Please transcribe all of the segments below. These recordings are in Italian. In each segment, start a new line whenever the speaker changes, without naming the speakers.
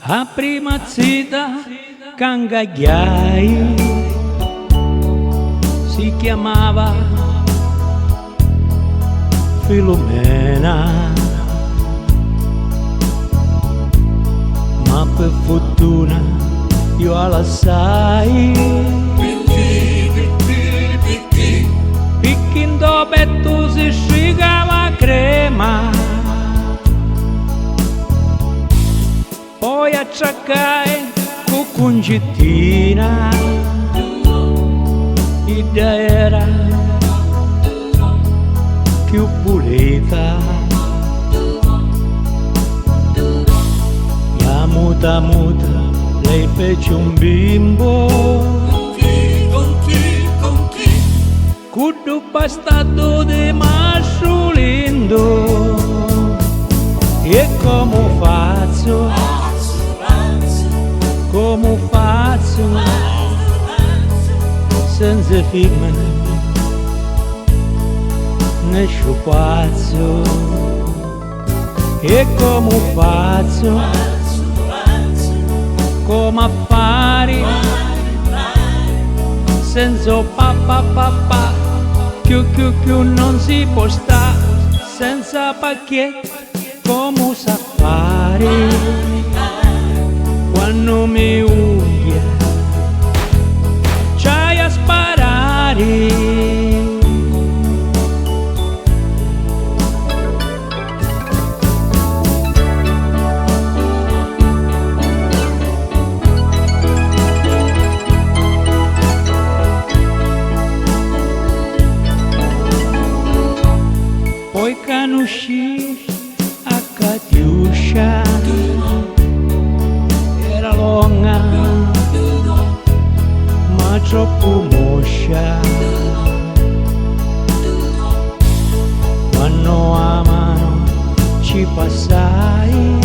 A prima zita cangagliai si chiamava Filomena, ma per fortuna io la sai, picchi dove tu si sciga la crema, poi acciaccai con concettina, idea era più pulita, la muta muta lei fece un bimbo, con due bastato di masciolindo, e come faccio, senza firma né sciupazzo, e come faccio, come affari, senza papà, più non si può sta, senza pacchetti, come sa fare, quando mi udia, c'hai a sparare. Poi canusci a Catiuscia, era longa ma troppo moscia, quando a mano ci passai,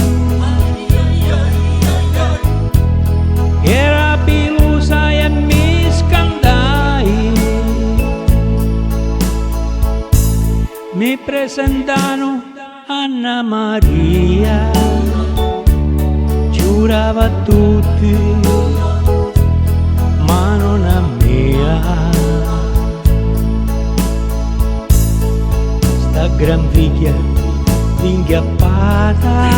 era pilusa e mi scandai, mi presentano Anna Maria, giurava a tutti, ma non a mia, sta gran figlia inghiappata,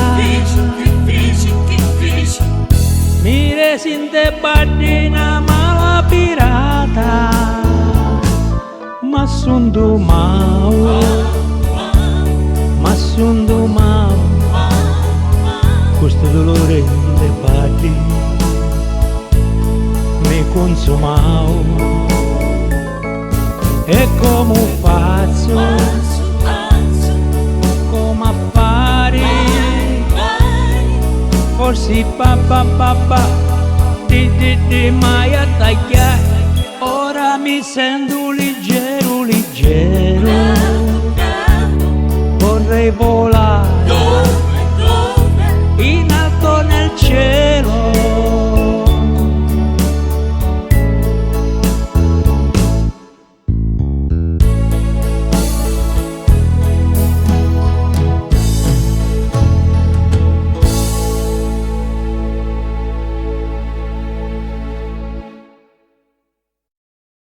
mi resi in te badina mala pirata, ma son domao, questo dolore de batti mi consumao, e come faccio, come affari, forse papà, di mai a tagliare, ora mi sento leggero, vorrei volare